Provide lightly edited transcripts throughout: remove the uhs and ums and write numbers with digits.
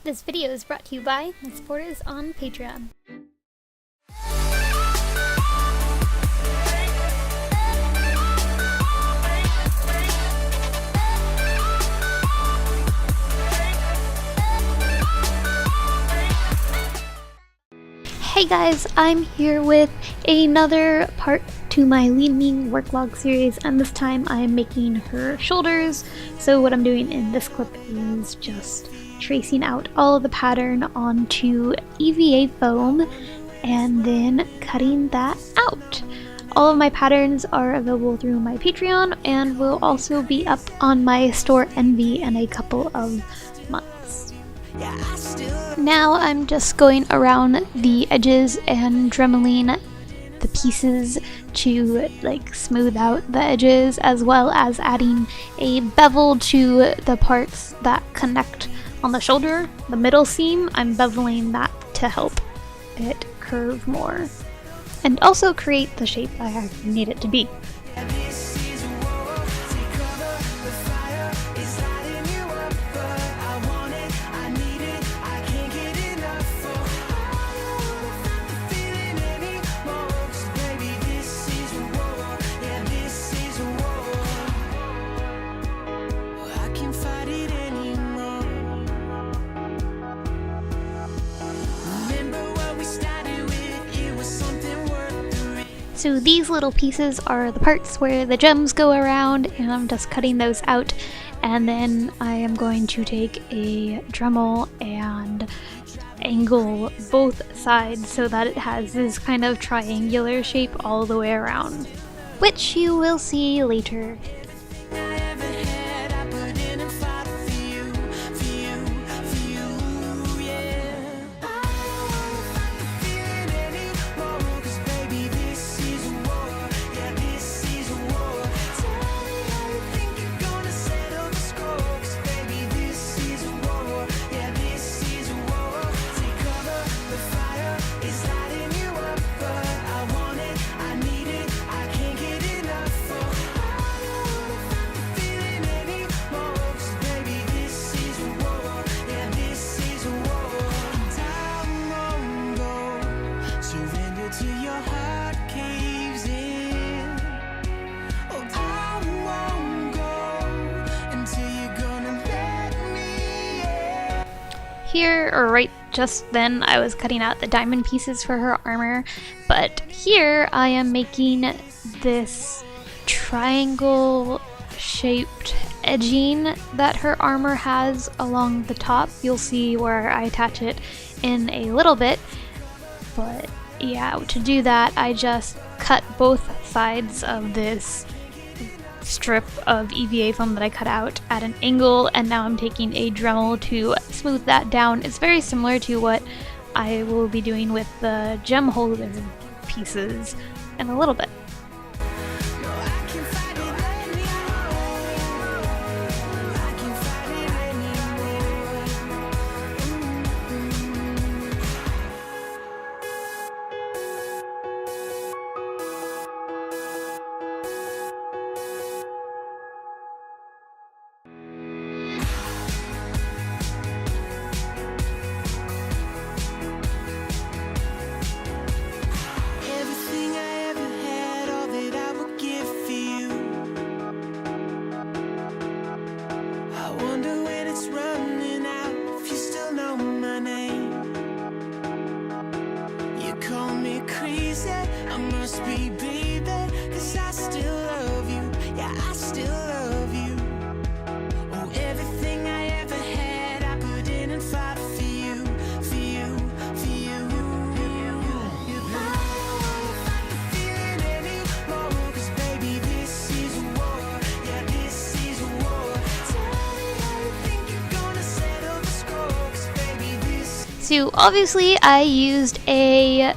This video is brought to you by my supporters on Patreon. Hey guys, I'm here with another part to my Lead Ming work log series, and this time I'm making her shoulders. So what I'm doing in this clip is just tracing out all of the pattern onto EVA foam and then cutting that out. All of my patterns are available through my Patreon and will also be up on my store Envy in a couple of months. Now I'm just going around the edges and dremeling the pieces to smooth out the edges, as well as adding a bevel to the parts that connect on the shoulder. The middle seam, I'm beveling that to help it curve more and also create the shape I need it to be. So these little pieces are the parts where the gems go around, and I'm just cutting those out, and then I am going to take a Dremel and angle both sides so that it has this kind of triangular shape all the way around, which you will see later. Here, or right just then, I was cutting out the diamond pieces for her armor, but here I am making this triangle shaped edging that her armor has along the top. You'll see where I attach it in a little bit, but yeah, to do that I just cut both sides of this strip of EVA foam that I cut out at an angle, and now I'm taking a Dremel to smooth that down. It's very similar to what I will be doing with the gem holder pieces in a little bit. So obviously I used a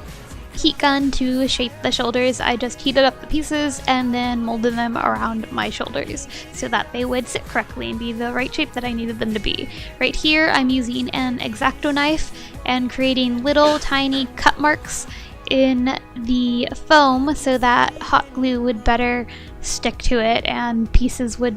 heat gun to shape the shoulders. I just heated up the pieces and then molded them around my shoulders so that they would sit correctly and be the right shape that I needed them to be. Right here I'm using an x-acto knife and creating little tiny cut marks in the foam so that hot glue would better stick to it and pieces would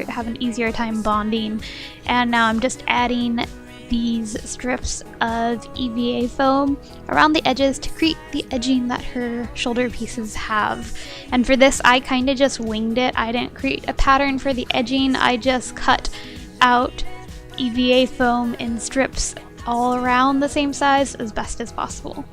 have an easier time bonding. And now I'm just adding these strips of EVA foam around the edges to create the edging that her shoulder pieces have. And for this, I kind of just winged it. I didn't create a pattern for the edging. I just cut out EVA foam in strips all around the same size as best as possible.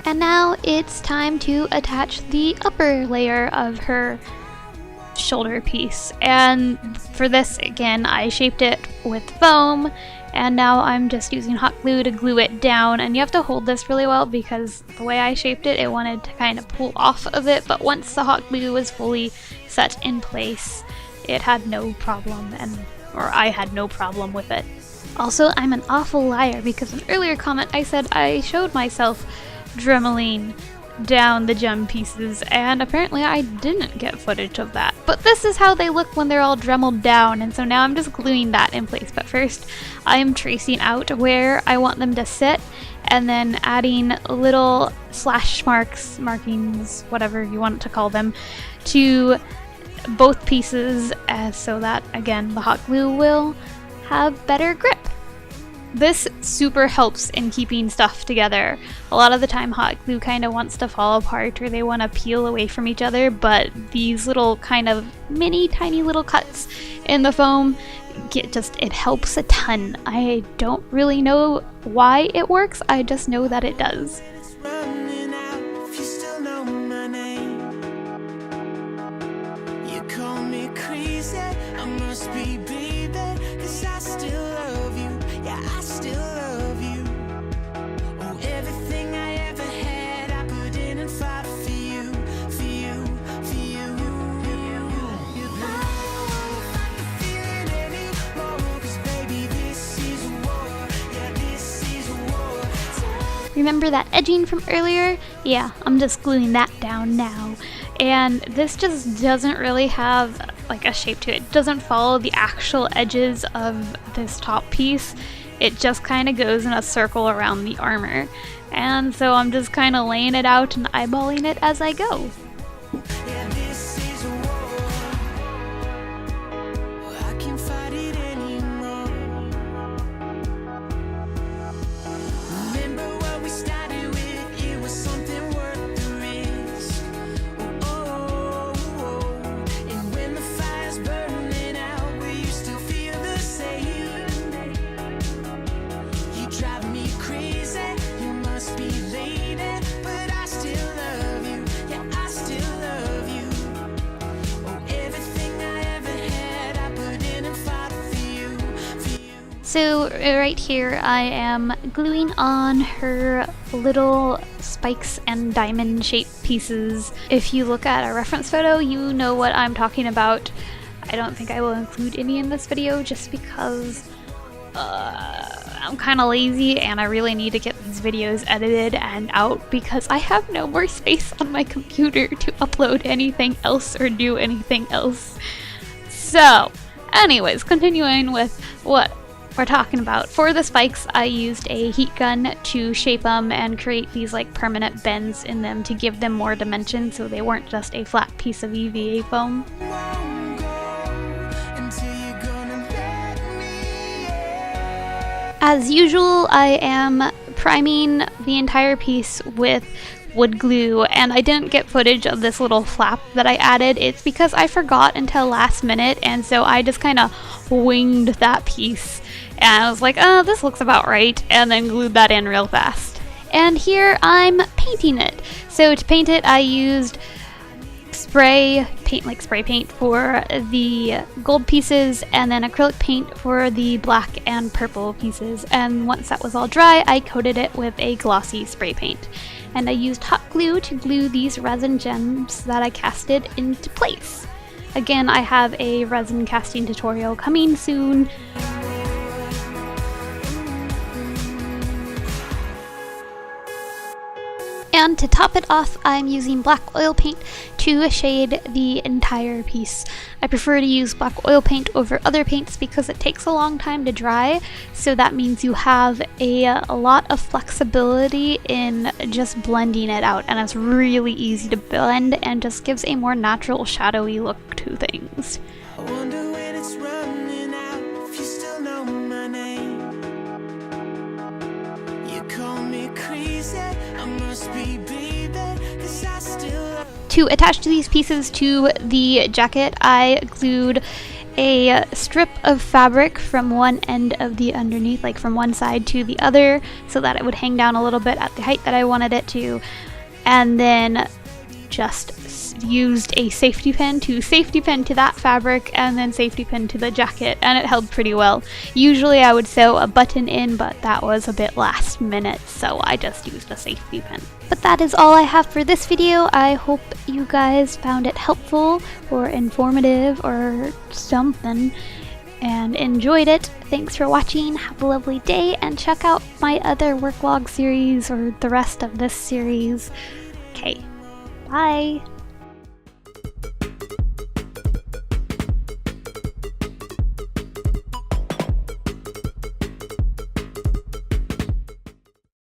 And now it's time to attach the upper layer of her shoulder piece. And for this, again, I shaped it with foam, and now I'm just using hot glue to glue it down. And you have to hold this really well because the way I shaped it, it wanted to kind of pull off of it, but once the hot glue was fully set in place, it had no problem, or I had no problem with it. Also, I'm an awful liar because in an earlier comment I said I showed myself dremeling down the gem pieces, and apparently I didn't get footage of that. But this is how they look when they're all dremeled down, and so now I'm just gluing that in place. But first, I am tracing out where I want them to sit, and then adding little slash markings, whatever you want to call them, to both pieces, so that, again, the hot glue will have better grip. This super helps in keeping stuff together. A lot of the time hot glue kind of wants to fall apart or they want to peel away from each other, but these little kind of tiny little cuts in the foam, it helps a ton. I don't really know why it works, I just know that it does. Remember that edging from earlier? Yeah, I'm just gluing that down now. And this just doesn't really have like a shape to it. It doesn't follow the actual edges of this top piece. It just kind of goes in a circle around the armor. And so I'm just kind of laying it out and eyeballing it as I go. So right here I am gluing on her little spikes and diamond shaped pieces. If you look at a reference photo, you know what I'm talking about. I don't think I will include any in this video just because I'm kind of lazy and I really need to get these videos edited and out because I have no more space on my computer to upload anything else or do anything else. So, anyways, continuing with what we're talking about. For the spikes, I used a heat gun to shape them and create these like permanent bends in them to give them more dimension so they weren't just a flat piece of EVA foam. As usual, I am priming the entire piece with wood glue, and I didn't get footage of this little flap that I added. It's because I forgot until last minute, and so I just kind of winged that piece. And I was like, oh, this looks about right, and then glued that in real fast. And here I'm painting it. So to paint it, I used spray paint, like spray paint for the gold pieces, and then acrylic paint for the black and purple pieces. And once that was all dry, I coated it with a glossy spray paint. And I used hot glue to glue these resin gems that I casted into place. Again, I have a resin casting tutorial coming soon. And to top it off, I'm using black oil paint to shade the entire piece. I prefer to use black oil paint over other paints because it takes a long time to dry, so that means you have a lot of flexibility in just blending it out, and it's really easy to blend and just gives a more natural shadowy look to things. I wonder when it's running out, if you still know my name. You call me crazy, I must be baby, 'cause I still... To attach to these pieces to the jacket, I glued a strip of fabric from one end of the underneath, like from one side to the other, so that it would hang down a little bit at the height that I wanted it to, and then just used a safety pin to that fabric, and then safety pin to the jacket, and it held pretty well. Usually I would sew a button in, but that was a bit last minute, so I just used a safety pin. But that is all I have for this video. I hope you guys found it helpful or informative or something and enjoyed it. Thanks for watching, have a lovely day, and check out my other work log series or the rest of this series. Okay, bye!